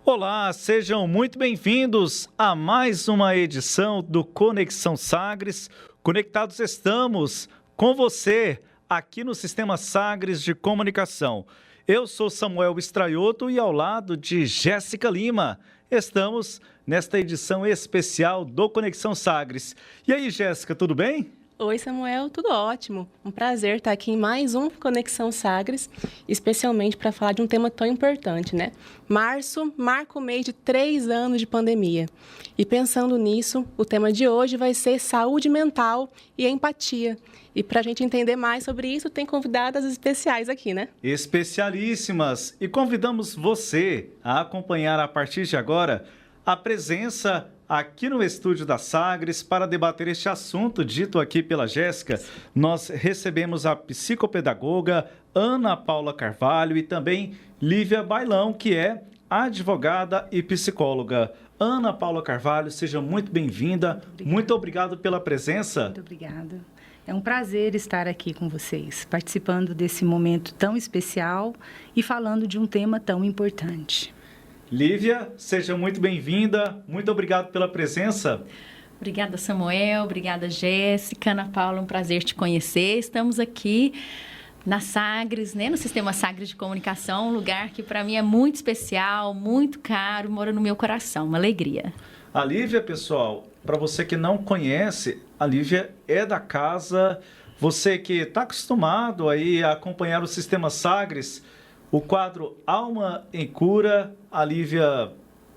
Olá, sejam muito bem-vindos a mais uma edição do Conexão Sagres. Conectados estamos com você aqui no Sistema Sagres de Comunicação. Eu sou Samuel Estraioto e ao lado de Jéssica Lima, estamos nesta edição especial do Conexão Sagres. E aí, Jéssica, tudo bem? Oi, Samuel, tudo ótimo. Um prazer estar aqui em mais um Conexão Sagres, especialmente para falar de um tema tão importante, né? Março marca o mês de 3 anos de pandemia. E pensando nisso, o tema de hoje vai ser saúde mental e empatia. E para a gente entender mais sobre isso, tem convidadas especiais aqui, né? Especialíssimas! E convidamos você a acompanhar a partir de agora a presença aqui no estúdio da Sagres para debater este assunto dito aqui pela Jéssica. Nós recebemos a psicopedagoga Ana Paula Carvalho e também Lívia Bailão, que é advogada e psicóloga. Ana Paula Carvalho, seja muito bem-vinda. Muito obrigado pela presença. Muito obrigada. É um prazer estar aqui com vocês, participando desse momento tão especial e falando de um tema tão importante. Lívia, seja muito bem-vinda. Muito obrigado pela presença. Obrigada, Samuel. Obrigada, Jéssica. Ana Paula, um prazer te conhecer. Estamos aqui na Sagres, né, no Sistema Sagres de Comunicação, um lugar que para mim é muito especial, muito caro, mora no meu coração, uma alegria. A Lívia, pessoal, para você que não conhece, a Lívia é da casa. Você que está acostumado aí a acompanhar o Sistema Sagres, o quadro Alma em Cura, a Lívia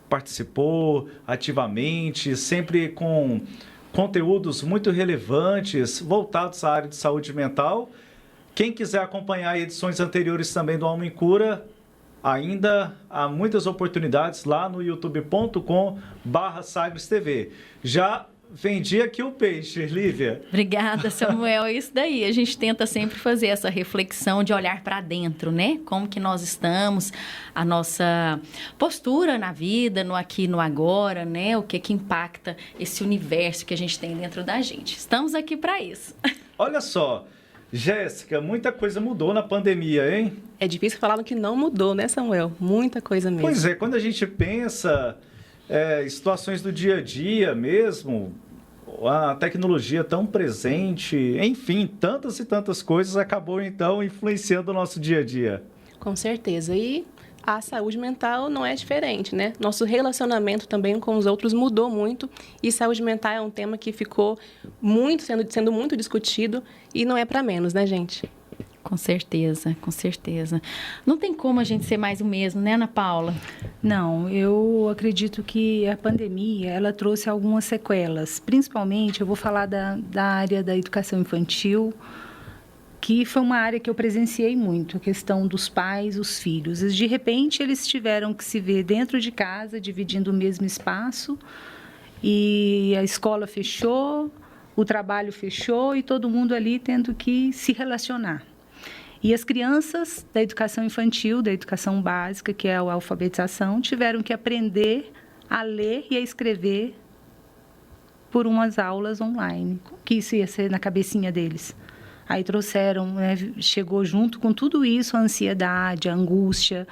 participou ativamente, sempre com conteúdos muito relevantes, voltados à área de saúde mental. Quem quiser acompanhar edições anteriores também do Alma em Cura, ainda há muitas oportunidades lá no youtube.com/Sagres TV. Já vendi aqui o peixe, Lívia. Obrigada, Samuel. É isso daí. A gente tenta sempre fazer essa reflexão de olhar para dentro, né? Como que nós estamos, a nossa postura na vida, no aqui e no agora, né? O que impacta esse universo que a gente tem dentro da gente. Estamos aqui para isso. Olha só, Jéssica, muita coisa mudou na pandemia, hein? É difícil falar no que não mudou, né, Samuel? Muita coisa mesmo. Pois é, quando a gente pensa situações do dia a dia mesmo, a tecnologia tão presente, enfim, tantas e tantas coisas acabou então influenciando o nosso dia a dia. Com certeza. E a saúde mental não é diferente, né? Nosso relacionamento também com os outros mudou muito e saúde mental é um tema que ficou sendo muito discutido e não é para menos, né, gente? Com certeza, com certeza. Não tem como a gente ser mais o mesmo, né, Ana Paula? Não, eu acredito que a pandemia, ela trouxe algumas sequelas. Principalmente, eu vou falar da área da educação infantil, que foi uma área que eu presenciei muito, a questão dos pais, os filhos. De repente, eles tiveram que se ver dentro de casa, dividindo o mesmo espaço, e a escola fechou, o trabalho fechou, e todo mundo ali tendo que se relacionar. E as crianças da educação infantil, da educação básica, que é a alfabetização, tiveram que aprender a ler e a escrever por umas aulas online, que isso ia ser na cabecinha deles. Aí trouxeram, né, chegou junto com tudo isso a ansiedade, a angústia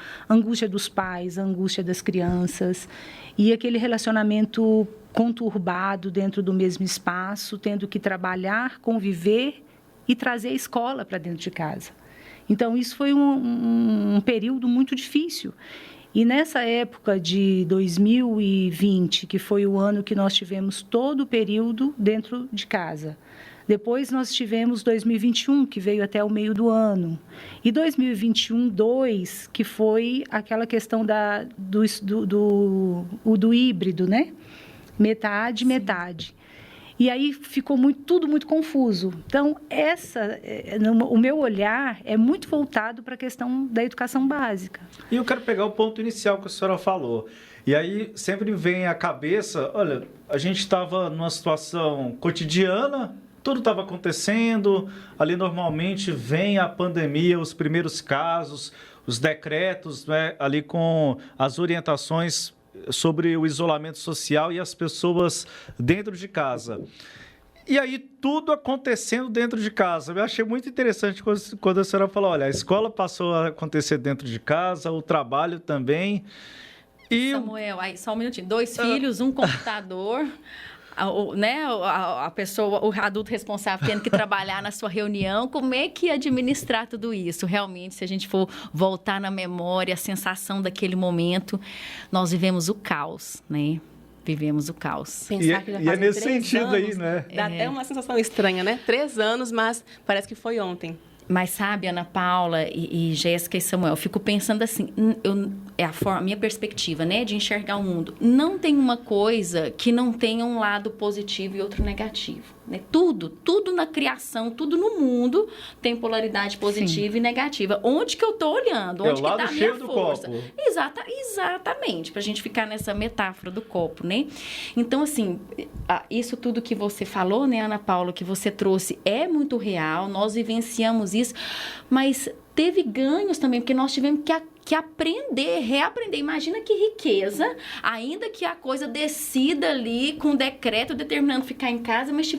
dos pais, a angústia das crianças, e aquele relacionamento conturbado dentro do mesmo espaço, tendo que trabalhar, conviver e trazer a escola para dentro de casa. Então, isso foi um período muito difícil. E nessa época de 2020, que foi o ano que nós tivemos todo o período dentro de casa. Depois nós tivemos 2021, que veio até o meio do ano. E 2021-2, que foi aquela questão do híbrido, né? Metade, sim. Metade. E aí ficou tudo muito confuso. Então, o meu olhar é muito voltado para a questão da educação básica. E eu quero pegar o ponto inicial que a senhora falou. E aí sempre vem à cabeça, olha, a gente estava numa situação cotidiana, tudo estava acontecendo, ali normalmente vem a pandemia, os primeiros casos, os decretos, né, ali com as orientações sobre o isolamento social e as pessoas dentro de casa. E aí, tudo acontecendo dentro de casa. Eu achei muito interessante quando a senhora falou, olha, a escola passou a acontecer dentro de casa, o trabalho também. Samuel, aí, só um minutinho. 2 filhos, um computador... A pessoa, o adulto responsável tendo que trabalhar na sua reunião, como é que administrar tudo isso? Realmente, se a gente for voltar na memória, a sensação daquele momento, nós vivemos o caos, né? Vivemos o caos. Pensar que já e é nesse sentido anos, aí, né? Dá até uma sensação estranha, né? 3 anos, mas parece que foi ontem. Mas sabe, Ana Paula e Jéssica e Samuel, eu fico pensando assim, a minha perspectiva, né, de enxergar o mundo. Não tem uma coisa que não tenha um lado positivo e outro negativo, né? Tudo na criação, tudo no mundo tem polaridade positiva Sim. e negativa. Onde que eu tô olhando? Onde que tá a minha força? Exatamente, pra gente ficar nessa metáfora do copo, né? Então, assim, isso tudo que você falou, né, Ana Paula, que você trouxe é muito real, nós vivenciamos isso, mas teve ganhos também, porque nós tivemos que aprender, reaprender. Imagina que riqueza, ainda que a coisa decida ali com decreto determinando ficar em casa, mas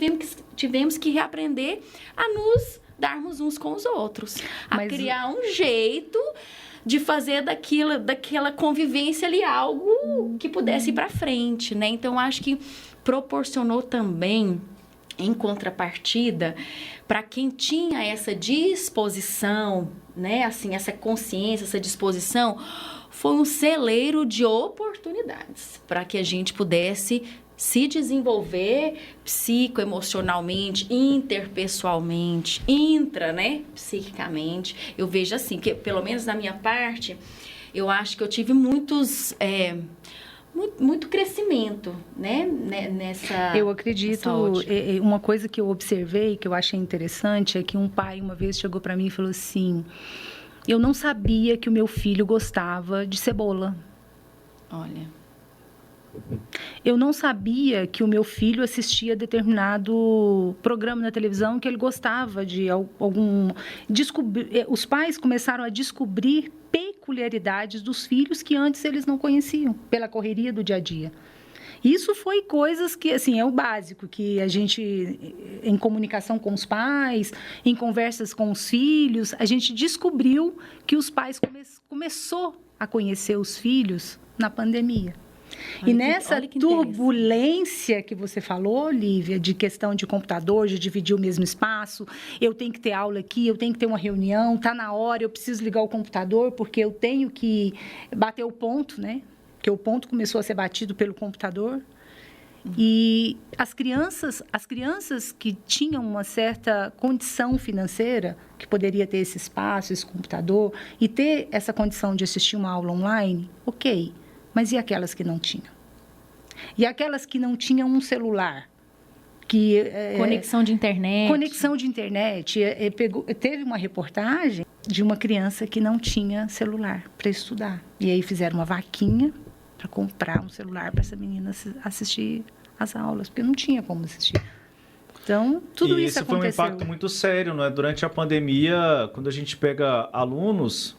tivemos que reaprender a nos darmos uns com os outros, a criar um jeito de fazer daquela convivência ali algo que pudesse ir para frente, né? Então, acho que proporcionou também, em contrapartida, para quem tinha essa disposição, né, assim, essa consciência, essa disposição, foi um celeiro de oportunidades para que a gente pudesse se desenvolver psicoemocionalmente, interpessoalmente, psiquicamente. Eu vejo assim, que pelo menos na minha parte, eu acho que eu tive muito crescimento, né, nessa... Eu acredito, uma coisa que eu observei, que eu achei interessante, é que um pai uma vez chegou para mim e falou assim, eu não sabia que o meu filho gostava de cebola. Olha. Eu não sabia que o meu filho assistia determinado programa na televisão que ele gostava de algum... Os pais começaram a descobrir peculiaridades dos filhos que antes eles não conheciam, pela correria do dia a dia. Isso foi coisas que, assim, é o básico, que a gente, em comunicação com os pais, em conversas com os filhos, a gente descobriu que os pais começou a conhecer os filhos na pandemia. E nessa turbulência que você falou, Lívia, de questão de computador, de dividir o mesmo espaço, eu tenho que ter aula aqui, eu tenho que ter uma reunião, está na hora, eu preciso ligar o computador, porque eu tenho que bater o ponto, né? Porque o ponto começou a ser batido pelo computador. E as crianças que tinham uma certa condição financeira, que poderia ter esse espaço, esse computador, e ter essa condição de assistir uma aula online, ok. Mas e aquelas que não tinham? E aquelas que não tinham um celular? Conexão de internet. Conexão de internet. Teve uma reportagem de uma criança que não tinha celular para estudar. E aí fizeram uma vaquinha para comprar um celular para essa menina assistir às aulas, porque não tinha como assistir. Então, tudo isso aconteceu. Esse foi um impacto muito sério, não é? Durante a pandemia, quando a gente pega alunos...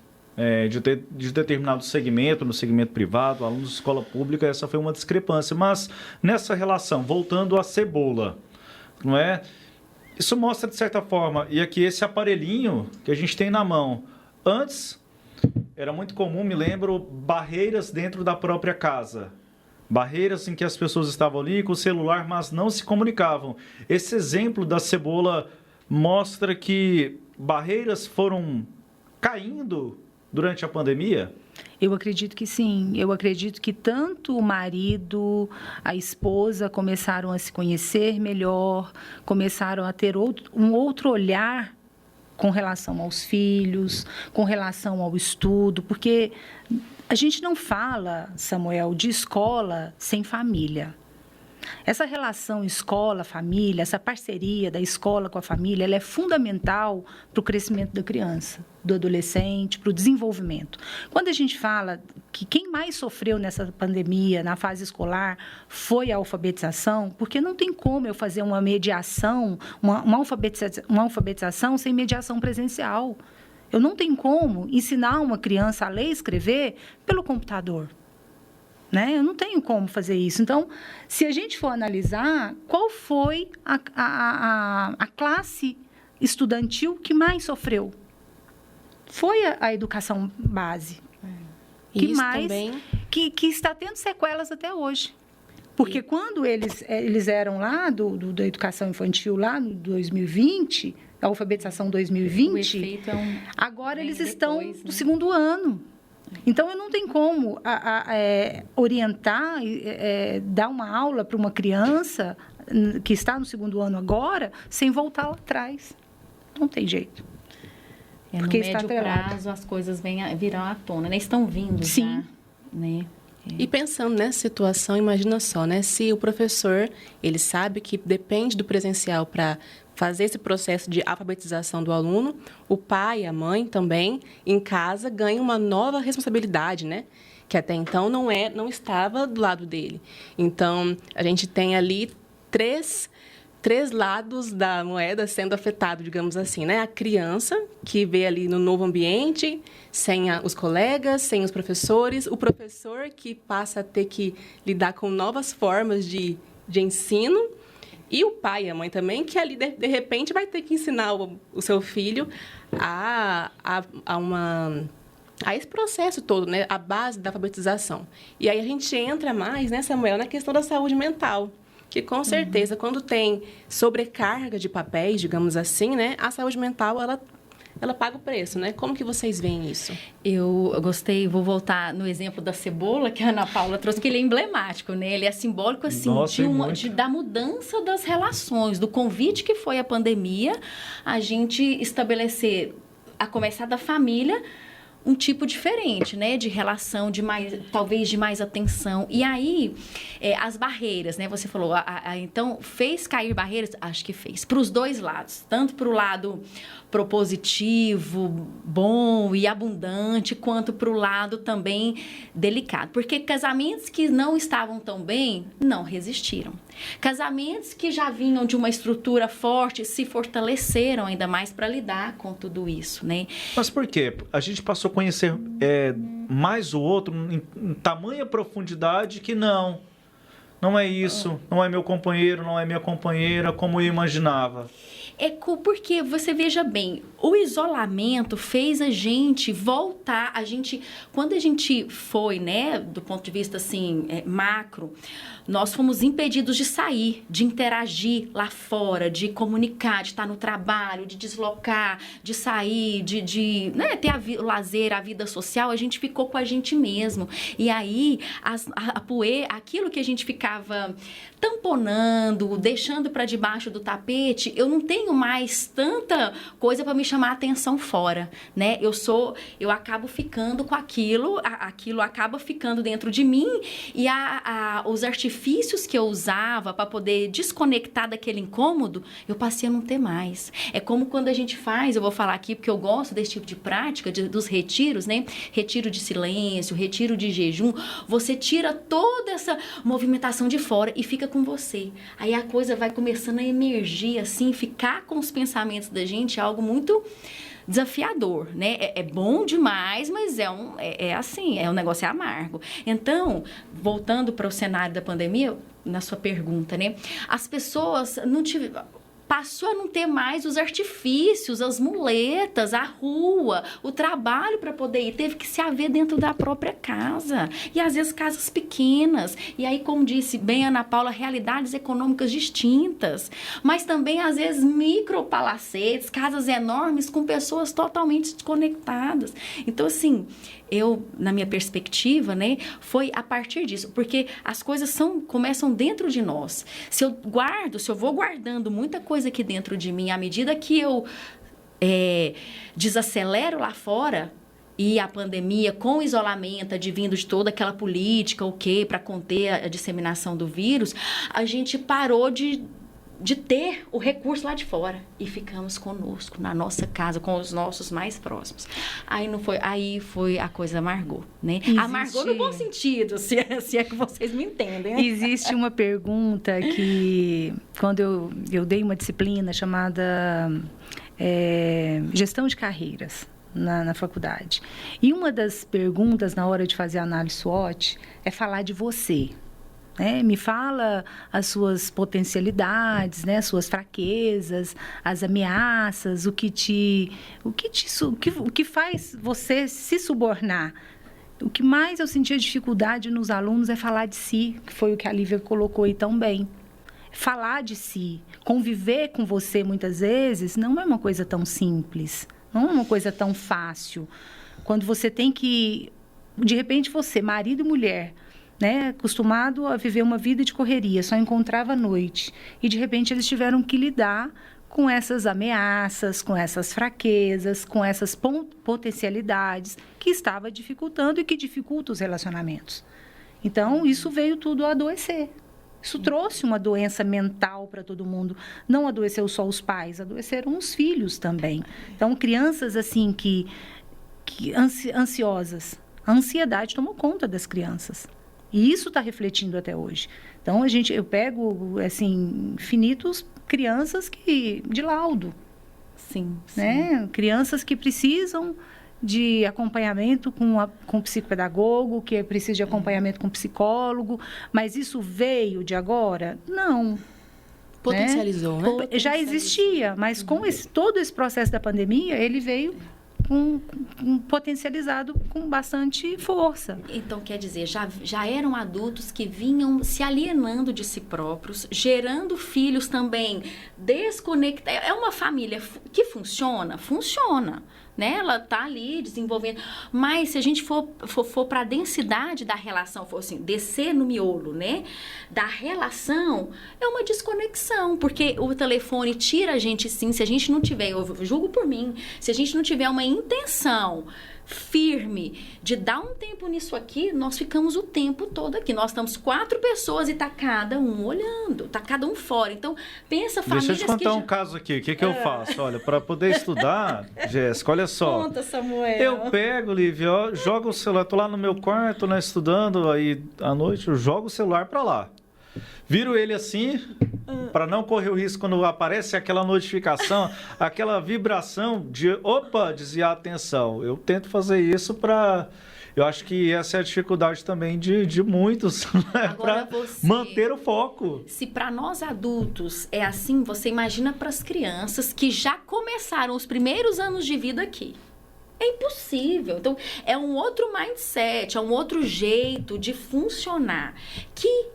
de determinado segmento, no segmento privado, alunos de escola pública, essa foi uma discrepância. Mas nessa relação, voltando à cebola, não é? Isso mostra, de certa forma, e aqui esse aparelhinho que a gente tem na mão. Antes, era muito comum, me lembro, barreiras dentro da própria casa. Barreiras em que as pessoas estavam ali com o celular, mas não se comunicavam. Esse exemplo da cebola mostra que barreiras foram caindo durante a pandemia? Eu acredito que sim. Eu acredito que tanto o marido, a esposa começaram a se conhecer melhor, começaram a ter um outro olhar com relação aos filhos, com relação ao estudo, porque a gente não fala, Samuel, de escola sem família. Essa relação escola-família, essa parceria da escola com a família, ela é fundamental para o crescimento da criança, do adolescente, para o desenvolvimento. Quando a gente fala que quem mais sofreu nessa pandemia, na fase escolar, foi a alfabetização, porque não tem como eu fazer uma mediação, uma alfabetização sem mediação presencial. Eu não tenho como ensinar uma criança a ler e escrever pelo computador. Né? Eu não tenho como fazer isso. Então, se a gente for analisar, qual foi a classe estudantil que mais sofreu? Foi a educação base. Isso também que está tendo sequelas até hoje. Porque quando eles eram lá da educação infantil, lá no 2020, a alfabetização 2020, agora eles estão no segundo ano. Então, eu não tenho como orientar, dar uma aula para uma criança que está no segundo ano agora, sem voltar lá atrás. Não tem jeito. Porque no médio prazo, as coisas virão à tona, né? Estão vindo. Sim. Já, né? E pensando nessa situação, imagina só, né? Se o professor, ele sabe que depende do presencial para fazer esse processo de alfabetização do aluno, o pai, a mãe também, em casa, ganham uma nova responsabilidade, né? Que até então não estava do lado dele. Então, a gente tem ali três lados da moeda sendo afetado, digamos assim, né? A criança, que vê ali no novo ambiente, sem os colegas, sem os professores, o professor, que passa a ter que lidar com novas formas de ensino, e o pai e a mãe também, que ali, de repente, vai ter que ensinar o seu filho a esse processo todo, né? A base da alfabetização. E aí a gente entra mais, né, Samuel, na questão da saúde mental, que com certeza, quando tem sobrecarga de papéis, digamos assim, né, a saúde mental, ela paga o preço, né? Como que vocês veem isso? Eu gostei, vou voltar no exemplo da cebola que a Ana Paula trouxe, que ele é emblemático, né? Ele é simbólico, assim, Nossa, da mudança das relações, do convite que foi a pandemia, a gente estabelecer, a começar da família, um tipo diferente, né, de relação, talvez de mais atenção. E aí, as barreiras, né, você falou, então, fez cair barreiras? Acho que fez, para os dois lados, tanto para o lado propositivo, bom e abundante, quanto para o lado também delicado. Porque casamentos que não estavam tão bem, não resistiram. Casamentos que já vinham de uma estrutura forte, se fortaleceram ainda mais para lidar com tudo isso, né? Mas por quê? A gente passou a conhecer mais o outro em tamanha profundidade que não é isso, não é meu companheiro, não é minha companheira, como eu imaginava. Porque, você veja bem, o isolamento fez a gente voltar, quando a gente foi, né, do ponto de vista, assim, macro, nós fomos impedidos de sair, de interagir lá fora, de comunicar, de estar no trabalho, de deslocar, de sair, de né, ter o lazer, a vida social, a gente ficou com a gente mesmo. E aí, a poeira, aquilo que a gente ficava tamponando, deixando para debaixo do tapete, eu não tenho mais tanta coisa para me chamar a atenção fora, né? Eu acabo ficando com aquilo acaba ficando dentro de mim, e os artifícios que eu usava para poder desconectar daquele incômodo, eu passei a não ter mais. É como quando a gente faz, eu vou falar aqui porque eu gosto desse tipo de prática, dos retiros, né? Retiro de silêncio, retiro de jejum, você tira toda essa movimentação de fora e fica com você. Aí a coisa vai começando a emergir, assim, ficar com os pensamentos da gente é algo muito desafiador, né? É bom demais, mas o negócio é amargo. Então, voltando para o cenário da pandemia, na sua pergunta, né? As pessoas passou a não ter mais os artifícios, as muletas, a rua, o trabalho para poder ir. Teve que se haver dentro da própria casa. E às vezes casas pequenas. E aí, como disse bem a Ana Paula, realidades econômicas distintas. Mas também, às vezes, micropalacetes, casas enormes com pessoas totalmente desconectadas. Então, assim, na minha perspectiva, né, foi a partir disso, porque as coisas começam dentro de nós. Se eu vou guardando muita coisa aqui dentro de mim, à medida que eu desacelero lá fora, e a pandemia, com o isolamento, advindo de toda aquela política, para conter a disseminação do vírus, a gente parou de ter o recurso lá de fora e ficamos conosco, na nossa casa, com os nossos mais próximos. Aí foi a coisa amargou, né? Amargou no bom sentido, se é que vocês me entendem, né? Existe uma pergunta que, quando eu dei uma disciplina chamada Gestão de Carreiras na faculdade, e uma das perguntas na hora de fazer a análise SWOT é falar de você. Me fala as suas potencialidades, né? As suas fraquezas, as ameaças, o que faz você se subornar. O que mais eu sentia dificuldade nos alunos é falar de si, que foi o que a Lívia colocou aí tão bem. Falar de si, conviver com você muitas vezes não é uma coisa tão simples, não é uma coisa tão fácil. Quando você tem que, de repente você, marido e mulher, né, acostumado a viver uma vida de correria, só encontrava à noite, e de repente eles tiveram que lidar com essas ameaças, com essas fraquezas, com essas potencialidades que estava dificultando e que dificulta os relacionamentos. Então, isso veio tudo a adoecer. Isso trouxe uma doença mental para todo mundo. Não adoeceu só os pais, adoeceram os filhos também. Então, crianças assim que ansiosas. A ansiedade tomou conta das crianças. E isso está refletindo até hoje. Então, eu pego, assim, infinitos crianças de laudo. Sim, né? Crianças que precisam de acompanhamento com psicopedagogo, que precisa de acompanhamento com psicólogo, mas isso veio de agora? Não. Potencializou, né? Já existia, mas com todo esse processo da pandemia, ele veio potencializado com bastante força. Então, quer dizer, já eram adultos que vinham se alienando de si próprios, gerando filhos também desconectados. É uma família que funciona? Funciona. Né? Ela está ali desenvolvendo. Mas se a gente for para a densidade da relação, for assim, descer no miolo, né? Da relação, é uma desconexão. Porque o telefone tira a gente, sim, se a gente não tiver, eu julgo por mim, se a gente não tiver uma intenção firme de dar um tempo nisso aqui, nós ficamos o tempo todo aqui. Nós estamos 4 pessoas e tá cada um olhando, tá cada um fora. Então, pensa famílias que... Deixa eu te contar um caso aqui. O que eu faço? Olha, para poder estudar, Jéssica, olha só. Conta, Samuel. Eu pego, Lívia, jogo o celular, tô lá no meu quarto, né, estudando, aí à noite eu jogo o celular para lá. Viro ele assim, para não correr o risco quando aparece aquela notificação, aquela vibração de, desviar a atenção. Eu tento fazer isso para... Eu acho que essa é a dificuldade também de muitos, né? Para manter o foco. Se para nós adultos é assim, você imagina para as crianças que já começaram os primeiros anos de vida aqui. É impossível. Então, é um outro mindset, é um outro jeito de funcionar. Que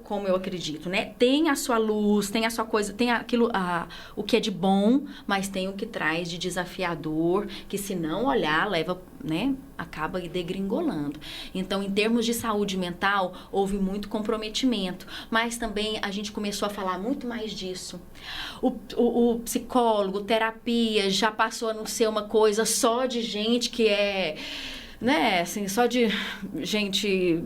como eu acredito, né? Tem a sua luz, tem a sua coisa, tem aquilo, o que é de bom, mas tem o que traz de desafiador, que se não olhar, leva, né? Acaba degringolando. Então, em termos de saúde mental, houve muito comprometimento. Mas também a gente começou a falar muito mais disso. O psicólogo, terapia, já passou a não ser uma coisa só de gente que é, né, assim, só de gente,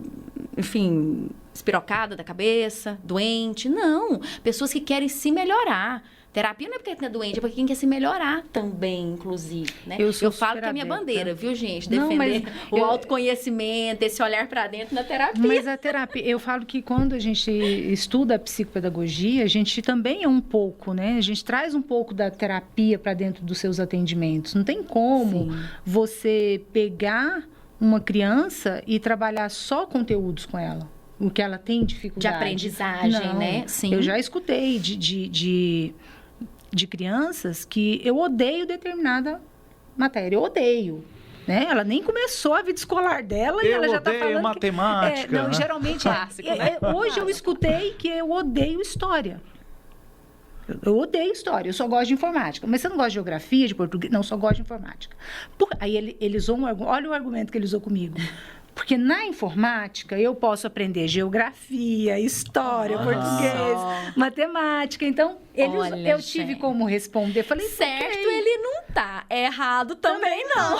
enfim, espirocada da cabeça, doente. Não, pessoas que querem se melhorar. Terapia não é porque quem é doente, é porque quem quer se melhorar também, inclusive, né? Eu falo que é a minha bandeira, viu, gente? Defender o autoconhecimento, esse olhar para dentro na terapia. Mas a terapia, eu falo que quando a gente estuda a psicopedagogia, a gente também é um pouco, né? A gente traz um pouco da terapia para dentro dos seus atendimentos. Não tem como você pegar uma criança e trabalhar só conteúdos com ela. O que ela tem dificuldade. De aprendizagem, né? Sim. Eu já escutei de crianças que eu odeio determinada matéria. Eu odeio. Né? Ela nem começou a vida escolar dela e ela já está falando matemática. Não, geralmente hoje eu escutei que eu odeio história. Eu odeio história, eu só gosto de informática. Mas você não gosta de geografia, de português? Não, só gosto de informática. Aí ele usou olha o argumento que ele usou comigo. Porque na informática eu posso aprender geografia, história, português, matemática. Então, eu tive como responder. Falei, certo, ele não tá. Errado também não.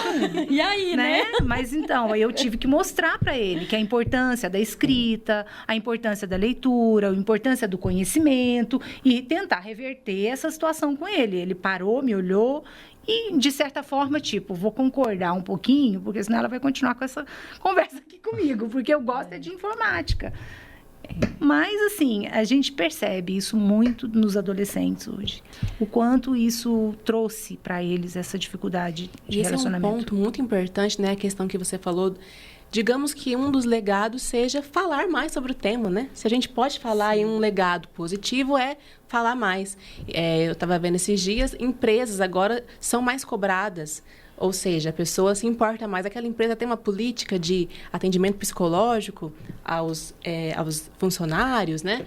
E aí, né? Mas então, eu tive que mostrar para ele que a importância da escrita, a importância da leitura, a importância do conhecimento e tentar reverter essa situação com ele. Ele parou, me olhou. E, de certa forma, vou concordar um pouquinho, porque senão ela vai continuar com essa conversa aqui comigo, porque eu gosto de informática. Mas, assim, a gente percebe isso muito nos adolescentes hoje. O quanto isso trouxe para eles essa dificuldade de relacionamento. Esse é um ponto muito importante, né? A questão que você falou. Digamos que um dos legados seja falar mais sobre o tema, né? Se a gente pode falar em um legado positivo, é falar mais. Eu estava vendo esses dias, empresas agora são mais cobradas Ou seja, a pessoa se importa mais. Aquela empresa tem uma política de atendimento psicológico aos funcionários, né?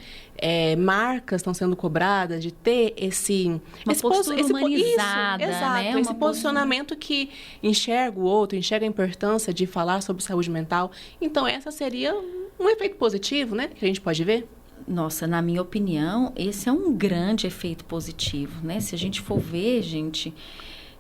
Marcas estão sendo cobradas de ter uma postura humanizada, isso, exato, né? esse posicionamento que enxerga o outro, enxerga a importância de falar sobre saúde mental. Então, essa seria um efeito positivo, né? Que a gente pode ver. Nossa, na minha opinião, esse é um grande efeito positivo, né? Se a gente for ver, gente...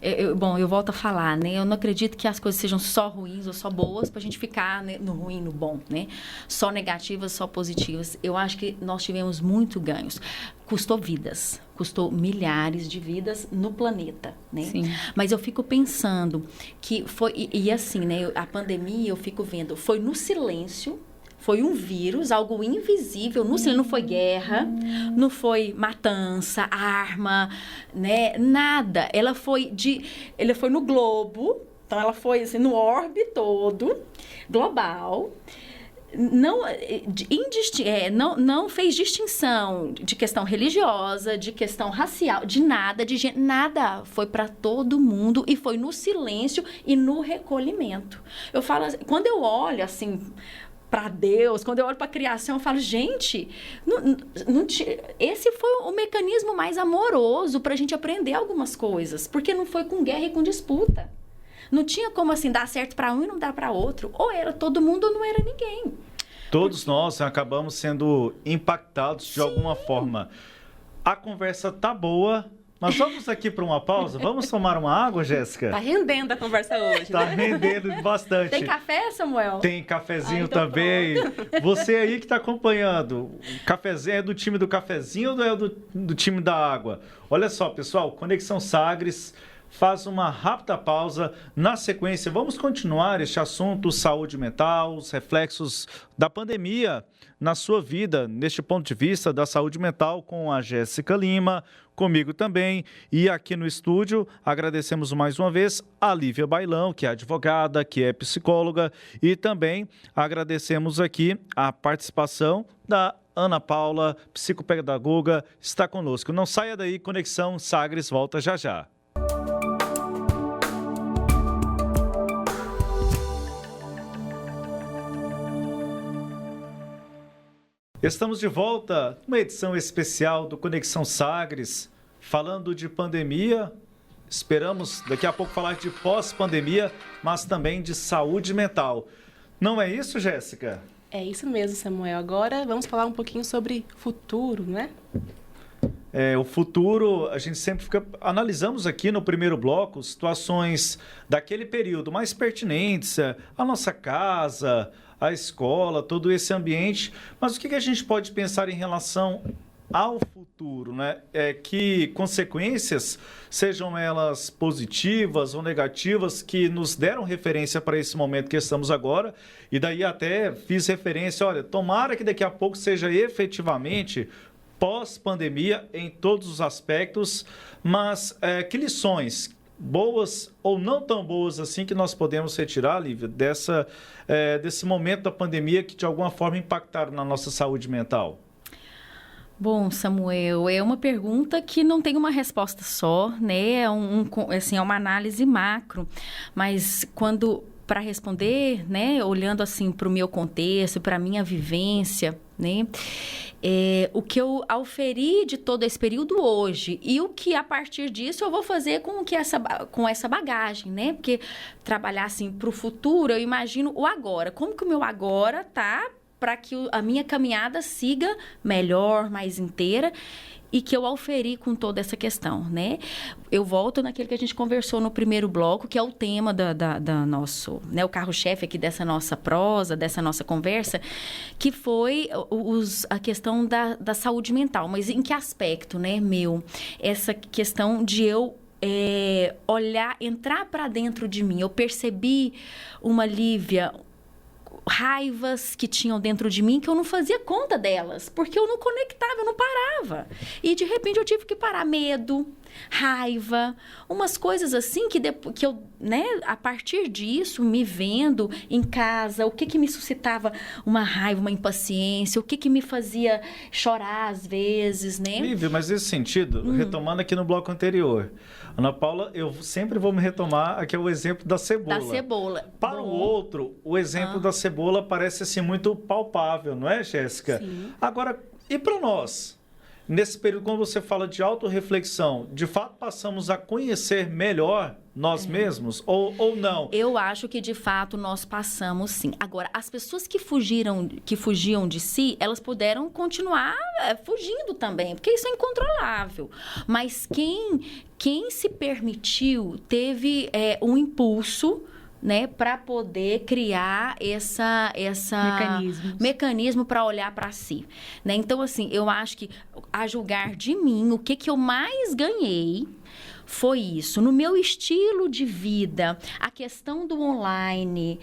eu volto a falar, né? Eu não acredito que as coisas sejam só ruins ou só boas para a gente ficar, né, no ruim, no bom, né? Só negativas, só positivas. Eu acho que nós tivemos muito ganhos. Custou vidas, custou milhares de vidas no planeta, né? Sim. Mas eu fico pensando que foi... E assim, né? A pandemia, eu fico vendo, foi no silêncio. Foi um vírus, algo invisível, não foi guerra, não foi matança, arma, né? Nada. Ela foi no globo, então ela foi assim, no orbe todo, global. Não fez distinção de questão religiosa, de questão racial, de nada, de gente, nada. Foi para todo mundo e foi no silêncio e no recolhimento. Eu falo assim, quando eu olho assim para Deus, quando eu olho para a criação, eu falo, gente, esse foi o mecanismo mais amoroso para a gente aprender algumas coisas, porque não foi com guerra e com disputa. Não tinha como assim dar certo para um e não dar para outro. Ou era todo mundo ou não era ninguém. Todos nós acabamos sendo impactados de alguma forma. A conversa tá boa, mas vamos aqui para uma pausa? Vamos tomar uma água, Jéssica? Tá rendendo a conversa hoje, Tá né? rendendo bastante. Tem café, Samuel? Tem cafezinho então também. Você aí que está acompanhando, o cafezinho é do time do cafezinho ou é do time da água? Olha só, pessoal, Conexão Sagres faz uma rápida pausa. Na sequência, vamos continuar este assunto, saúde mental, os reflexos da pandemia na sua vida, neste ponto de vista da saúde mental, com a Jéssica Lima, comigo também. E aqui no estúdio, agradecemos mais uma vez a Lívia Bailão, que é advogada, que é psicóloga, e também agradecemos aqui a participação da Ana Paula, psicopedagoga, está conosco. Não saia daí, Conexão Sagres volta já já. Estamos de volta, uma edição especial do Conexão Sagres, falando de pandemia. Esperamos daqui a pouco falar de pós-pandemia, mas também de saúde mental. Não é isso, Jéssica? É isso mesmo, Samuel. Agora vamos falar um pouquinho sobre futuro, né? O futuro, a gente sempre analisamos aqui no primeiro bloco situações daquele período mais pertinentes, a nossa casa, a escola, todo esse ambiente. Mas o que a gente pode pensar em relação ao futuro, né? Que consequências, sejam elas positivas ou negativas, que nos deram referência para esse momento que estamos agora. E daí até fiz referência, olha, tomara que daqui a pouco seja efetivamente pós-pandemia em todos os aspectos, mas que lições boas ou não tão boas assim que nós podemos retirar, Lívia, desse momento da pandemia que de alguma forma impactaram na nossa saúde mental? Bom, Samuel, é uma pergunta que não tem uma resposta só, né? É uma análise macro, mas para responder, né, olhando assim para o meu contexto, para a minha vivência, né, o que eu auferi de todo esse período hoje e o que a partir disso eu vou fazer com essa bagagem, né? Porque trabalhar assim para o futuro, eu imagino o agora. Como que o meu agora tá para que a minha caminhada siga melhor, mais inteira e que eu auferi com toda essa questão, né? Eu volto naquele que a gente conversou no primeiro bloco, que é o tema da nosso, né, o carro-chefe aqui dessa nossa prosa, dessa nossa conversa, que foi a questão da saúde mental. Mas em que aspecto, né, essa questão de eu olhar, entrar para dentro de mim. Eu percebi uma Lívia, raivas que tinham dentro de mim que eu não fazia conta delas, porque eu não conectava, eu não parava. E, de repente, eu tive que parar. Medo, raiva, umas coisas assim que eu, né, a partir disso, me vendo em casa, o que me suscitava uma raiva, uma impaciência, o que me fazia chorar às vezes, né? Lívia, mas nesse sentido, retomando aqui no bloco anterior, Ana Paula, eu sempre vou me retomar aqui o exemplo da cebola. Da cebola. Para o outro, o exemplo da cebola parece assim muito palpável, não é, Jéssica? Sim. Agora, e para nós? Nesse período, quando você fala de autorreflexão, de fato passamos a conhecer melhor nós mesmos ou não? Eu acho que, de fato, nós passamos, sim. Agora, as pessoas que fugiam de si, elas puderam continuar fugindo também, porque isso é incontrolável. Mas quem se permitiu teve um impulso, né, para poder criar essa mecanismo para olhar para si, né? Então, assim, eu acho que, a julgar de mim, o que eu mais ganhei foi isso. No meu estilo de vida, a questão do online,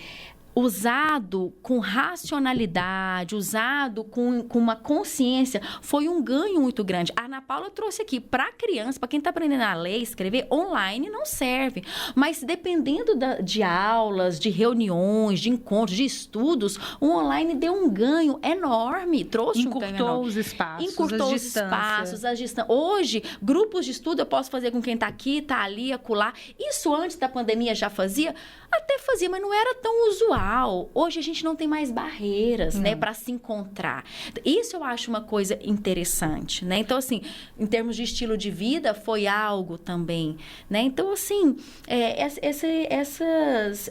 usado com racionalidade, usado com uma consciência, foi um ganho muito grande. A Ana Paula trouxe aqui, para criança, para quem está aprendendo a ler, escrever, online não serve. Mas dependendo de aulas, de reuniões, de encontros, de estudos, o online deu um ganho enorme, trouxe um ganho enorme. Encurtou os espaços, Encurtou os espaços, as distâncias. Hoje, grupos de estudo eu posso fazer com quem está aqui, está ali, acolá. Isso antes da pandemia já fazia? Até fazia, mas não era tão usual. Hoje a gente não tem mais barreiras, né, para se encontrar. Isso eu acho uma coisa interessante, né? Então, assim, em termos de estilo de vida, foi algo também, né? Então, assim,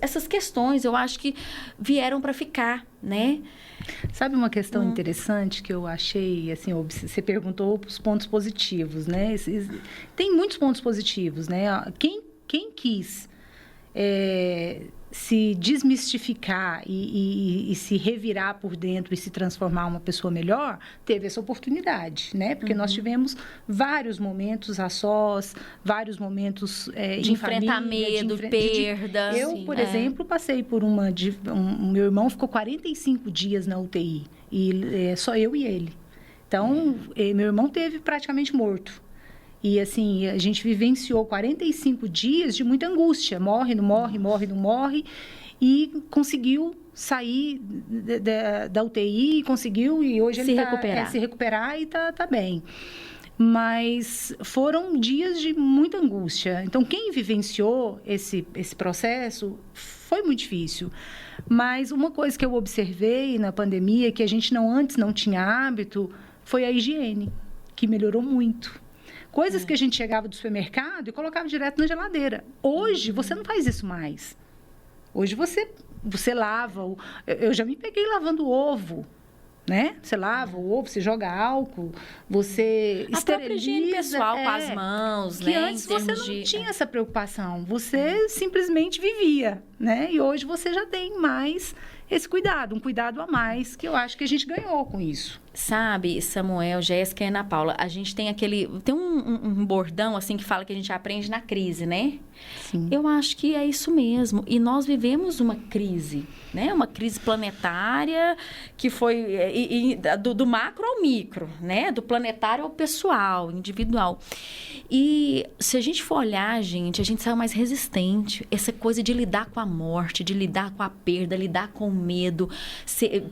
essas questões eu acho que vieram para ficar, né? Sabe uma questão interessante que eu achei, assim, você perguntou os pontos positivos, né? Tem muitos pontos positivos, né? Quem quis se desmistificar e se revirar por dentro e se transformar uma pessoa melhor, teve essa oportunidade, né? Porque nós tivemos vários momentos a sós, vários momentos de enfrentar medo, perda. Eu, por exemplo, passei por meu irmão ficou 45 dias na UTI, e só eu e ele. Então, meu irmão teve praticamente morto. E, assim, a gente vivenciou 45 dias de muita angústia. Morre, não morre, morre, não morre. E conseguiu sair da UTI, e hoje ele está se recuperar e está bem. Mas foram dias de muita angústia. Então, quem vivenciou esse processo foi muito difícil. Mas uma coisa que eu observei na pandemia, que a gente antes não tinha hábito, foi a higiene, que melhorou muito. Coisas que a gente chegava do supermercado e colocava direto na geladeira. Hoje, você não faz isso mais. Hoje, você lava. Eu já me peguei lavando ovo, né? Você lava o ovo, você joga álcool, você esteriliza. A própria higiene pessoal com as mãos, que né? Antes você não tinha essa preocupação. Você simplesmente vivia, né? E hoje você já tem mais esse cuidado, um cuidado a mais, que eu acho que a gente ganhou com isso. Sabe, Samuel, Jéssica e Ana Paula, a gente tem um bordão assim que fala que a gente aprende na crise, né? Sim. Eu acho que é isso mesmo. E nós vivemos uma crise, né? Uma crise planetária que foi do macro ao micro, né? Do planetário ao pessoal, individual. E se a gente for olhar, a gente saiu mais resistente. Essa coisa de lidar com a morte, de lidar com a perda, lidar com o medo,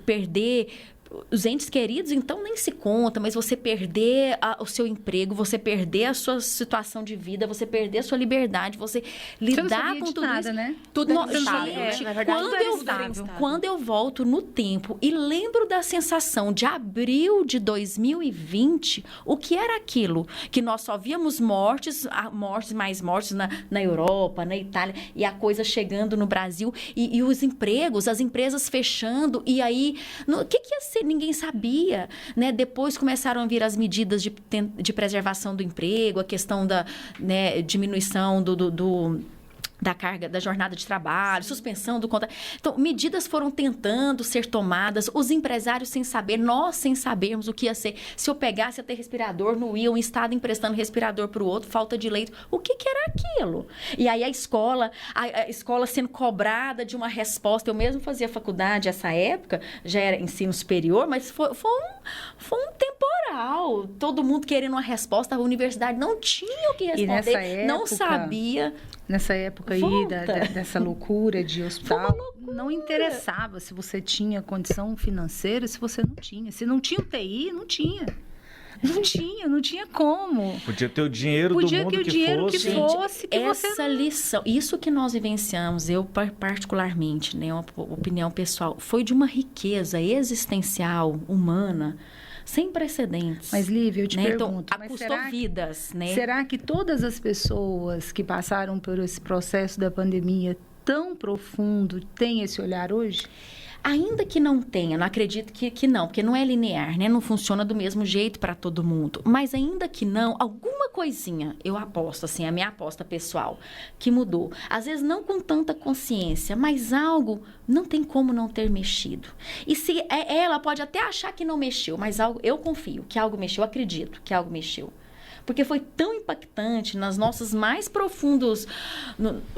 perder os entes queridos, então, nem se conta, mas você perder o seu emprego, você perder a sua situação de vida, você perder a sua liberdade, você lidar com tudo nada, isso. Né? Tudo é instável, gente, na verdade, quando eu volto no tempo e lembro da sensação de abril de 2020, o que era aquilo? Que nós só víamos mortes mais mortes na Europa, na Itália, e a coisa chegando no Brasil, e os empregos, as empresas fechando, e aí, o que ia ser? Ninguém sabia, né? Depois começaram a vir as medidas de preservação do emprego, a questão da, né, diminuição da carga, da jornada de trabalho, suspensão do contrato. Então, medidas foram tentando ser tomadas, os empresários sem saber, nós sem sabermos o que ia ser. Se eu pegasse até respirador, não ia, um estado emprestando respirador para o outro, falta de leito. O que era aquilo? E aí a escola sendo cobrada de uma resposta. Eu mesmo fazia faculdade nessa época, já era ensino superior, mas foi um temporal. Todo mundo querendo uma resposta, a universidade não tinha o que responder, não sabia. Nessa época aí, dessa loucura de hospital, não interessava se você tinha condição financeira, se você não tinha. Se não tinha UTI, não tinha. Não tinha como. Podia ter o dinheiro do mundo que fosse. Essa lição, isso que nós vivenciamos, eu particularmente, né, uma opinião pessoal, foi de uma riqueza existencial, humana, sem precedentes. Mas, Lívia, eu te pergunto... Então, custou vidas, né? Será que todas as pessoas que passaram por esse processo da pandemia tão profundo têm esse olhar hoje? Ainda que não tenha, não acredito que não, porque não é linear, né? Não funciona do mesmo jeito para todo mundo. Mas ainda que não, alguma coisinha, eu aposto, assim, a minha aposta pessoal, que mudou. Às vezes não com tanta consciência, mas algo não tem como não ter mexido. E se ela pode até achar que não mexeu, mas algo, eu confio que algo mexeu, eu acredito que algo mexeu. Porque foi tão impactante nas nossos mais profundos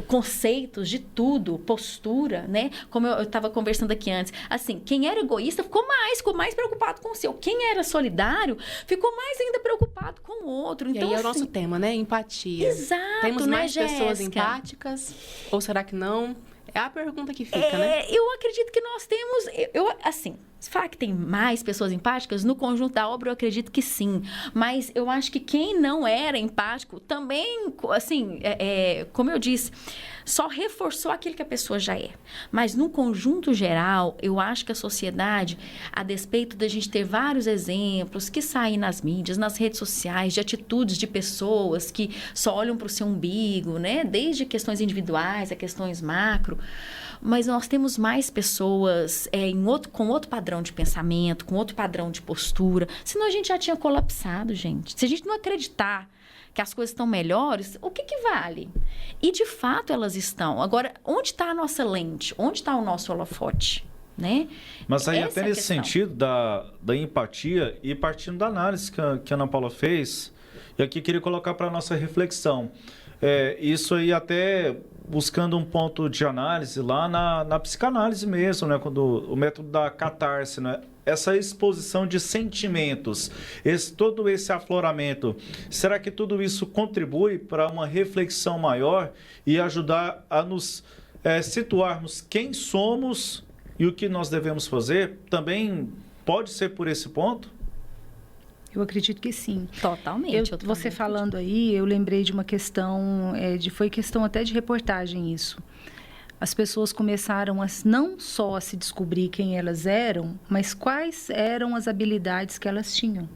conceitos de tudo, postura, né? Como eu estava conversando aqui antes. Assim, quem era egoísta ficou mais preocupado com o seu. Quem era solidário ficou mais ainda preocupado com o outro. Então, e aí é o nosso tema, né? Empatia. Exato, Temos mais pessoas Jéssica? empáticas? Ou será que não? É a pergunta que fica, né? Eu acredito que nós temos... assim, se falar que tem mais pessoas empáticas, no conjunto da obra eu acredito que sim. Mas eu acho que quem não era empático também, assim, como eu disse, só reforçou aquilo que a pessoa já é. Mas no conjunto geral, eu acho que a sociedade, a despeito da gente ter vários exemplos que saem nas mídias, nas redes sociais, de atitudes de pessoas que só olham para o seu umbigo, né? Desde questões individuais a questões macro. Mas nós temos mais pessoas com outro padrão de pensamento, com outro padrão de postura. Senão a gente já tinha colapsado, gente. Se a gente não acreditar que as coisas estão melhores, o que vale? E, de fato, elas estão. Agora, onde está a nossa lente? Onde está o nosso holofote? Né? Mas aí, até nesse sentido da empatia, e partindo da análise que a Ana Paula fez, e aqui queria colocar para a nossa reflexão. Isso aí até buscando um ponto de análise lá na psicanálise mesmo, né? Quando o método da catarse, né? Essa exposição de sentimentos, todo esse afloramento, será que tudo isso contribui para uma reflexão maior e ajudar a nos situarmos quem somos e o que nós devemos fazer? Também pode ser por esse ponto? Eu acredito que sim. Totalmente. Você falando aí, eu lembrei de uma questão, foi questão até de reportagem isso. As pessoas começaram não só a se descobrir quem elas eram, mas quais eram as habilidades que elas tinham.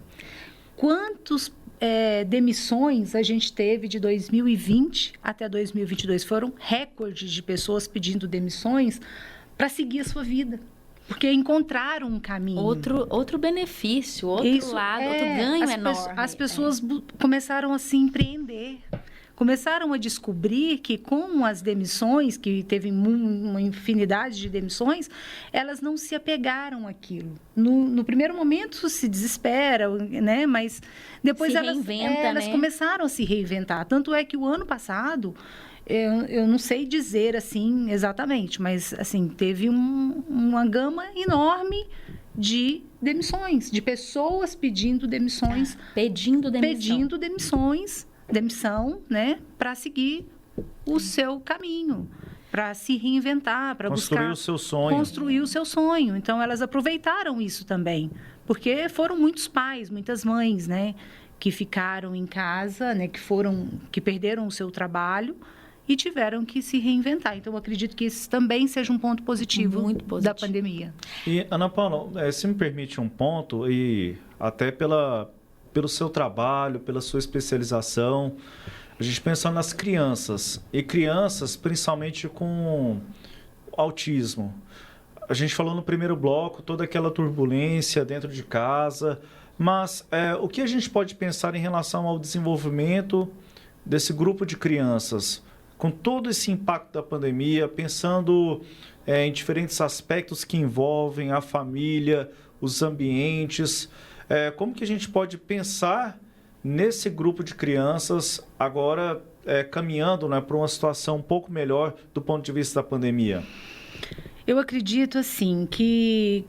Quantas demissões a gente teve de 2020 até 2022? Foram recordes de pessoas pedindo demissões para seguir a sua vida. Porque encontraram um caminho. Outro benefício, outro lado, outro ganho enorme. As pessoas começaram a se empreender. Começaram a descobrir que com as demissões, que teve uma infinidade de demissões, elas não se apegaram àquilo. No primeiro momento se desesperam, né? Mas depois elas começaram a se reinventar. Tanto é que o ano passado... Eu não sei dizer assim exatamente, mas assim, teve uma gama enorme de demissões, de pessoas pedindo demissões. Pedindo demissão, né? Para seguir o seu caminho, para se reinventar, para buscar... Construir o seu sonho. Então, elas aproveitaram isso também, porque foram muitos pais, muitas mães, né? Que ficaram em casa, né? Que perderam o seu trabalho e tiveram que se reinventar. Então, eu acredito que isso também seja um ponto positivo, muito positivo da pandemia. E, Ana Paula, se me permite um ponto, e até pelo seu trabalho, pela sua especialização, a gente pensa nas crianças, e crianças principalmente com autismo. A gente falou no primeiro bloco, toda aquela turbulência dentro de casa, mas o que a gente pode pensar em relação ao desenvolvimento desse grupo de crianças? com todo esse impacto da pandemia, pensando em diferentes aspectos que envolvem a família, os ambientes, como que a gente pode pensar nesse grupo de crianças agora caminhando, né, para uma situação um pouco melhor do ponto de vista da pandemia? Eu acredito, assim, que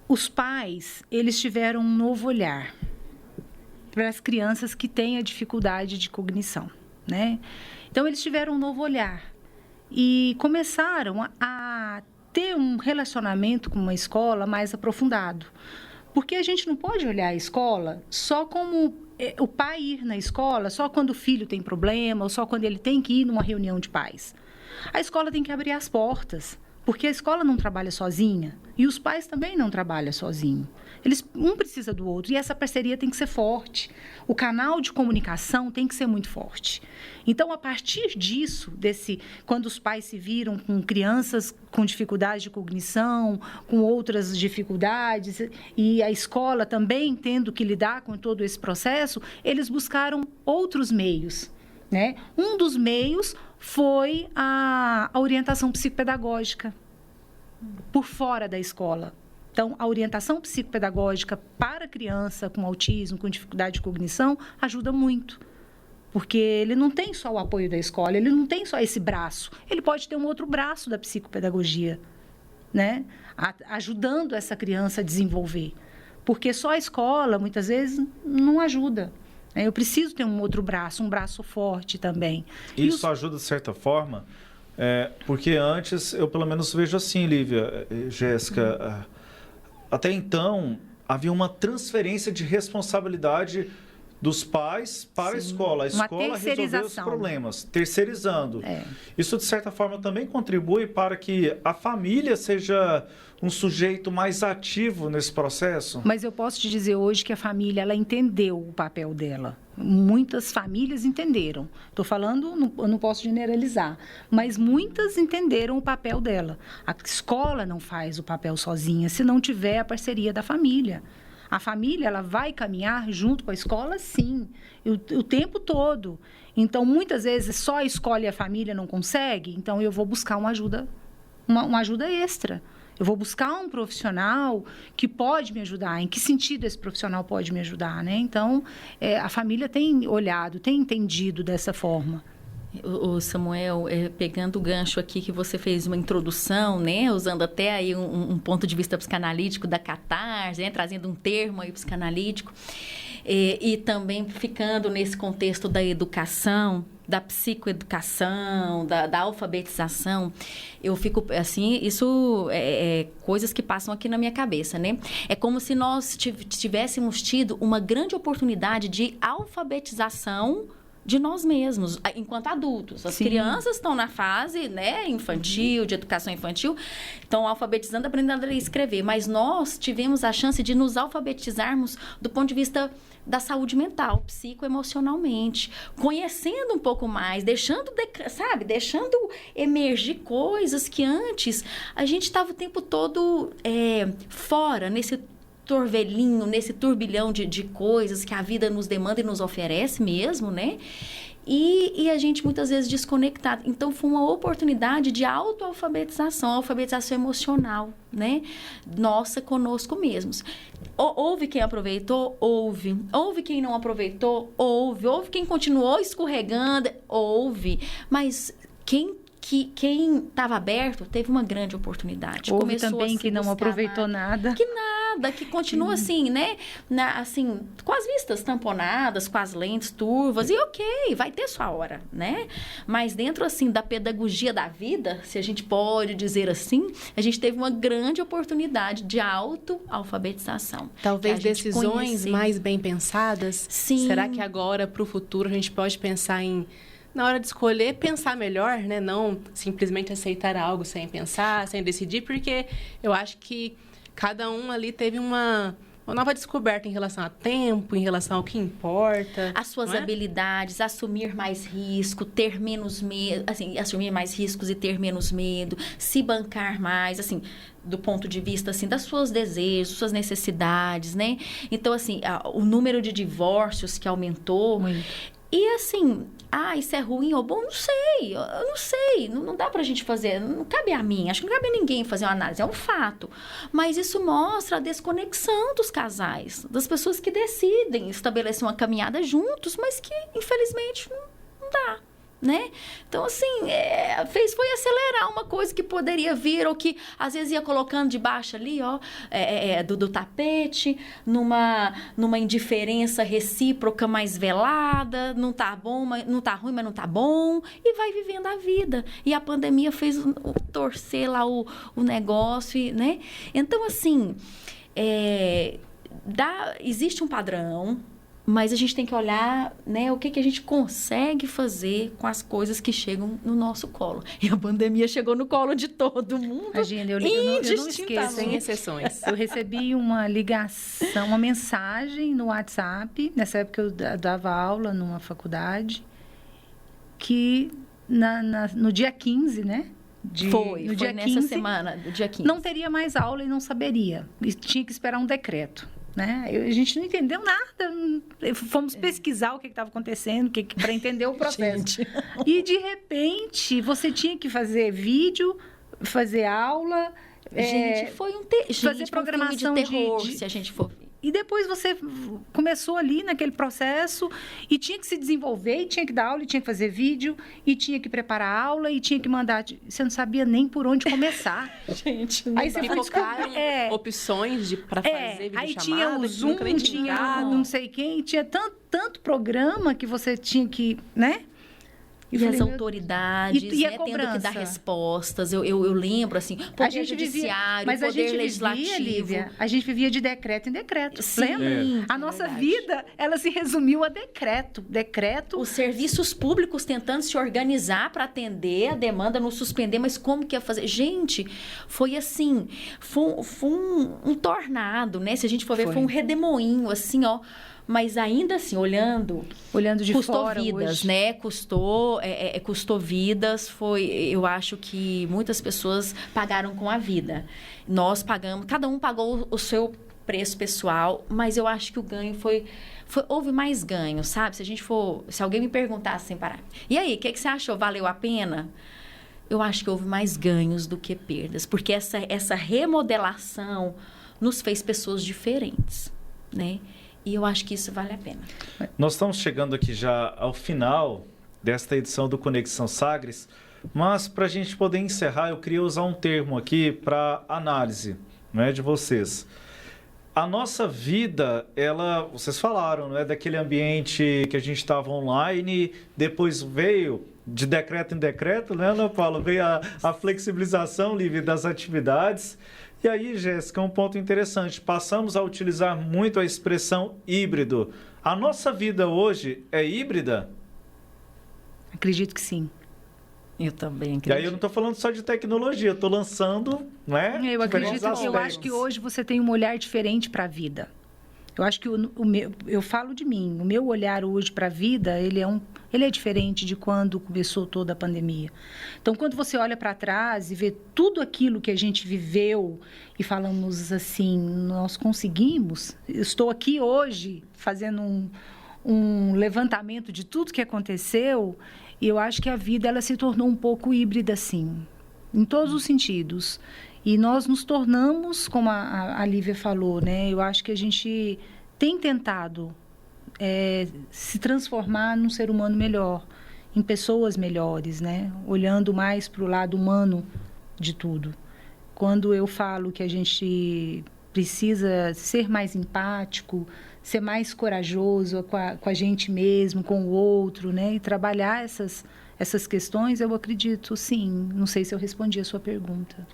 os pais, eles tiveram um novo olhar para as crianças que têm a dificuldade de cognição, né? Então, eles tiveram um novo olhar e começaram a ter um relacionamento com uma escola mais aprofundado. Porque a gente não pode olhar a escola só como o pai ir na escola só quando o filho tem problema ou só quando ele tem que ir numa reunião de pais. A escola tem que abrir as portas, porque a escola não trabalha sozinha e os pais também não trabalham sozinhos. Um precisa do outro e essa parceria tem que ser forte. O canal de comunicação tem que ser muito forte. Então, a partir disso, quando os pais se viram com crianças com dificuldade de cognição, com outras dificuldades, e a escola também tendo que lidar com todo esse processo, eles buscaram outros meios, né? Um dos meios foi a orientação psicopedagógica por fora da escola. Então, a orientação psicopedagógica para a criança com autismo, com dificuldade de cognição, ajuda muito. Porque ele não tem só o apoio da escola, ele não tem só esse braço. Ele pode ter um outro braço da psicopedagogia, né? Ajudando essa criança a desenvolver. Porque só a escola, muitas vezes, não ajuda. Eu preciso ter um outro braço, um braço forte também. Isso ajuda de certa forma, porque antes, eu pelo menos vejo assim, Lívia, Jéssica, até então havia uma transferência de responsabilidade dos pais para a escola. A escola resolveu os problemas, terceirizando. Isso, de certa forma, também contribui para que a família seja um sujeito mais ativo nesse processo? Mas eu posso te dizer hoje que a família, ela entendeu o papel dela. Muitas famílias entenderam. Estou falando, eu não posso generalizar, mas muitas entenderam o papel dela. A escola não faz o papel sozinha, se não tiver a parceria da família. A família, ela vai caminhar junto com a escola, sim, o tempo todo. Então, muitas vezes, só a escola e a família não conseguem, então eu vou buscar uma ajuda extra. Eu vou buscar um profissional que pode me ajudar. Em que sentido esse profissional pode me ajudar, né? Então, a família tem olhado, tem entendido dessa forma. O Samuel, pegando o gancho aqui que você fez uma introdução, né, usando até aí um ponto de vista psicanalítico da catarse, né, trazendo um termo aí psicanalítico, e também ficando nesse contexto da educação, da psicoeducação, da alfabetização, eu fico assim, isso é coisas que passam aqui na minha cabeça, né? É como se nós tivéssemos tido uma grande oportunidade de alfabetização de nós mesmos, enquanto adultos. As crianças estão na fase, né, infantil, de educação infantil, estão alfabetizando, aprendendo a ler e escrever, mas nós tivemos a chance de nos alfabetizarmos do ponto de vista da saúde mental, psicoemocionalmente, conhecendo um pouco mais, deixando emergir coisas que antes a gente estava o tempo todo fora, nesse torvelinho, nesse turbilhão de coisas que a vida nos demanda e nos oferece mesmo, né? E a gente muitas vezes desconectado. Então, foi uma oportunidade de autoalfabetização, alfabetização emocional, né? Nossa, conosco mesmos. Houve quem aproveitou? Houve. Houve quem não aproveitou? Houve. Houve quem continuou escorregando? Houve. Mas quem estava aberto teve uma grande oportunidade. Houve também que não aproveitou nada. Que continua assim, né? Assim, com as vistas tamponadas, com as lentes turvas, e ok, vai ter sua hora, né? Mas dentro, assim, da pedagogia da vida, se a gente pode dizer assim, a gente teve uma grande oportunidade de autoalfabetização. Talvez decisões mais bem pensadas. Sim. Será que agora, para o futuro, a gente pode pensar em, na hora de escolher, pensar melhor, né? Não simplesmente aceitar algo sem pensar, sem decidir, porque eu acho que cada um ali teve uma nova descoberta em relação a tempo, em relação ao que importa. As suas habilidades, assumir mais risco, ter menos medo, assim, assumir mais riscos e ter menos medo, se bancar mais, assim, do ponto de vista, assim, das suas desejos, suas necessidades, né? Então, assim, o número de divórcios que aumentou. Muito. E, assim, isso é ruim ou bom? Não sei, eu não sei. Não dá pra gente fazer, não cabe a mim, acho que não cabe a ninguém fazer uma análise, é um fato. Mas isso mostra a desconexão dos casais, das pessoas que decidem estabelecer uma caminhada juntos, mas que, infelizmente, não dá. Né? Então, assim, foi acelerar uma coisa que poderia vir, ou que às vezes ia colocando debaixo ali, ó, do tapete, numa indiferença recíproca mais velada, não tá bom, não tá ruim, mas não tá bom, e vai vivendo a vida. E a pandemia fez torcer lá o negócio, né? Então, assim, existe um padrão, mas a gente tem que olhar, né, o que a gente consegue fazer com as coisas que chegam no nosso colo. E a pandemia chegou no colo de todo mundo. Imagina, eu não esqueço. Sem exceções. Eu recebi uma ligação, uma mensagem no WhatsApp, nessa época eu dava aula numa faculdade, que no dia 15, né? No dia nessa 15, semana, do dia 15. Não teria mais aula e não saberia. E tinha que esperar um decreto. Né? A gente não entendeu nada. Fomos pesquisar o que estava acontecendo, para entender o processo. E, de repente, você tinha que fazer vídeo, fazer aula... Gente, foi fazer programação de terror, se a gente for ver. E depois você começou ali naquele processo e tinha que se desenvolver, e tinha que dar aula, e tinha que fazer vídeo, e tinha que preparar a aula, e tinha que mandar... Você não sabia nem por onde começar. Gente, aí você focaram opções para fazer videochamada. Aí tinha o Zoom, tinha não sei quem, tinha tanto programa que você tinha que, né? E as autoridades, e né, tendo que dar respostas. Eu lembro, assim, poder judiciário, mas poder legislativo. Lívia, a gente vivia de decreto em decreto. Sim, lembra? A nossa vida, ela se resumiu a decreto. Os serviços públicos tentando se organizar para atender a demanda, não suspender, mas como que ia fazer? Gente, foi assim, foi um tornado, né? Se a gente for ver, foi um redemoinho, assim, ó. Mas ainda assim, olhando de custou fora vidas, hoje. Né? Custou vidas. Eu acho que muitas pessoas pagaram com a vida. Nós pagamos, cada um pagou o seu preço pessoal, mas eu acho que o ganho houve mais ganho, sabe? Se alguém me perguntasse sem parar, e aí, o que você achou? Valeu a pena? Eu acho que houve mais ganhos do que perdas, porque essa remodelação nos fez pessoas diferentes, né? E eu acho que isso vale a pena. Nós estamos chegando aqui já ao final desta edição do Conexão Sagres, mas para a gente poder encerrar, eu queria usar um termo aqui para análise, né, de vocês. A nossa vida, vocês falaram, né, daquele ambiente que a gente estava online, depois veio de decreto em decreto, né, Ana Paula? Veio a flexibilização livre das atividades. E aí, Jéssica, um ponto interessante. Passamos a utilizar muito a expressão híbrido. A nossa vida hoje é híbrida? Acredito que sim. Eu também acredito. E aí eu não estou falando só de tecnologia, eu estou lançando, né? Eu acho que hoje você tem um olhar diferente para a vida. Eu acho que eu falo de mim, o meu olhar hoje para a vida, ele é diferente de quando começou toda a pandemia. Então, quando você olha para trás e vê tudo aquilo que a gente viveu e falamos assim, nós conseguimos, estou aqui hoje fazendo um levantamento de tudo que aconteceu, e eu acho que a vida ela se tornou um pouco híbrida, sim, em todos os sentidos. E nós nos tornamos, como a Lívia falou, né? Eu acho que a gente tem tentado se transformar num ser humano melhor, em pessoas melhores, né? Olhando mais para o lado humano de tudo. Quando eu falo que a gente precisa ser mais empático, ser mais corajoso com a gente mesmo, com o outro, né? E trabalhar essas questões, eu acredito, sim. Não sei se eu respondi a sua pergunta.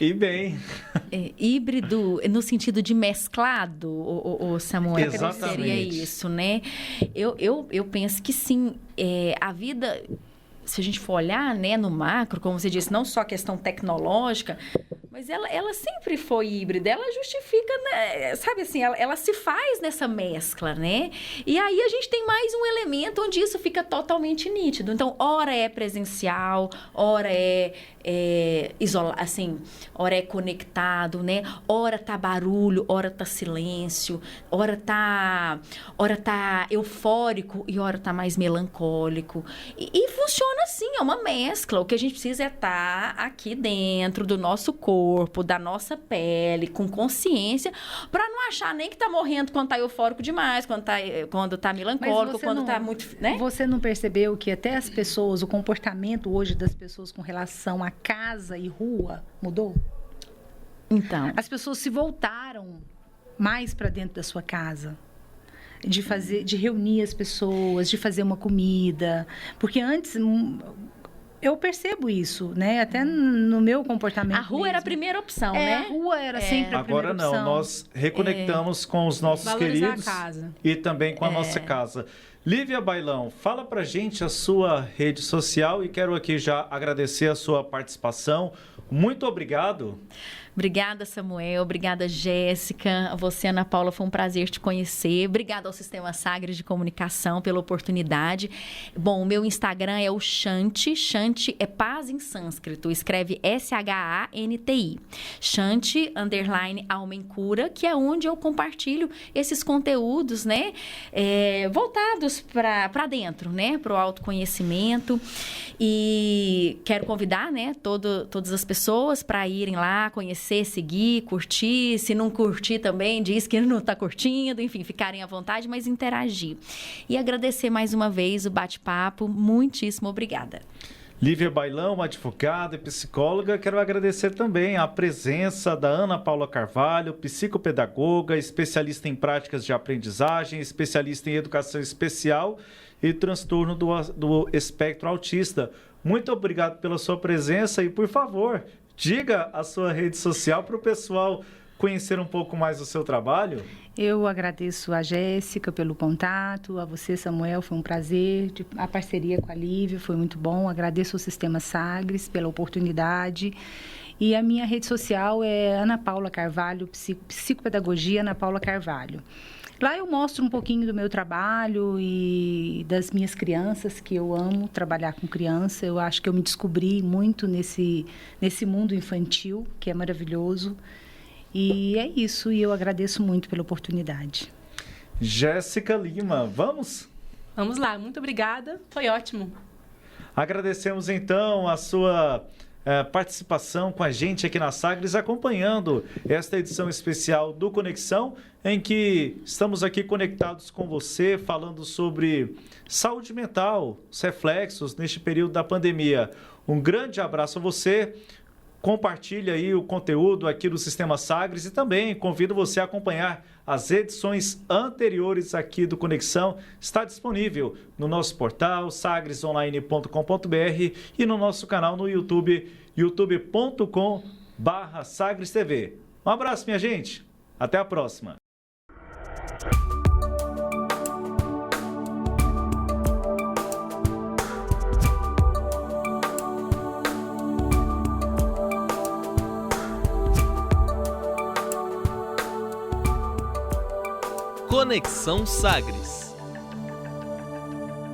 E bem. Híbrido no sentido de mesclado, o Samuel. Exatamente. Seria isso, né? Eu penso que sim. A vida, se a gente for olhar, né, no macro, como você disse, não só a questão tecnológica, Mas ela sempre foi híbrida, ela justifica, né, sabe assim, ela se faz nessa mescla, né? E aí a gente tem mais um elemento onde isso fica totalmente nítido. Então, ora é presencial, ora é assim, ora é conectado, né? Ora tá barulho, ora tá silêncio, ora tá eufórico e ora tá mais melancólico. E funciona assim, é uma mescla. O que a gente precisa é estar aqui dentro do nosso corpo, da nossa pele, com consciência, para não achar nem que tá morrendo quando tá eufórico demais, quando tá melancólico, quando tá muito, né? Você não percebeu que até as pessoas, o comportamento hoje das pessoas com relação a casa e rua mudou? Então, as pessoas se voltaram mais para dentro da sua casa, de reunir as pessoas, de fazer uma comida, porque antes eu percebo isso, né? Até no meu comportamento. A rua mesmo. era a primeira opção, né? A rua era sempre a primeira opção. Agora não, nós reconectamos com os nossos Valorizar queridos a casa. e também com a nossa casa. Lívia Bailão, fala pra gente a sua rede social e quero aqui já agradecer a sua participação. Muito obrigado. Obrigada, Samuel. Obrigada, Jéssica. A você, Ana Paula, foi um prazer te conhecer. Obrigada ao Sistema Sagres de Comunicação pela oportunidade. Bom, o meu Instagram é o Shanti. Shanti é paz em sânscrito. Escreve SHANTI. Shanti, _Alma em Cura, que é onde eu compartilho esses conteúdos, né? Voltados para dentro, né? Para o autoconhecimento. E quero convidar, né? Todas as pessoas para irem lá, conhecer, seguir, curtir. Se não curtir também, diz que não está curtindo. Enfim, ficarem à vontade, mas interagir. E agradecer mais uma vez o bate-papo. Muitíssimo obrigada. Lívia Bailão, advogada e psicóloga, quero agradecer também a presença da Ana Paula Carvalho, psicopedagoga, especialista em práticas de aprendizagem, especialista em educação especial e transtorno do espectro autista. Muito obrigado pela sua presença e, por favor, diga a sua rede social para o pessoal conhecer um pouco mais do seu trabalho. Eu agradeço a Jéssica pelo contato, a você, Samuel, foi um prazer. A parceria com a Lívia foi muito bom. Agradeço ao Sistema Sagres pela oportunidade. E a minha rede social é Ana Paula Carvalho, Psicopedagogia Ana Paula Carvalho. Lá eu mostro um pouquinho do meu trabalho e das minhas crianças, que eu amo trabalhar com criança. Eu acho que eu me descobri muito nesse mundo infantil, que é maravilhoso. E é isso, e eu agradeço muito pela oportunidade. Jéssica Lima, vamos? Vamos lá, muito obrigada, foi ótimo. Agradecemos então a sua participação com a gente aqui na Sagres, acompanhando esta edição especial do Conexão, em que estamos aqui conectados com você, falando sobre saúde mental, os reflexos neste período da pandemia. Um grande abraço a você. Compartilhe aí o conteúdo aqui do Sistema Sagres e também convido você a acompanhar as edições anteriores aqui do Conexão. Está disponível no nosso portal sagresonline.com.br e no nosso canal no YouTube, youtube.com/SagresTV. Um abraço, minha gente. Até a próxima. Conexão Sagres.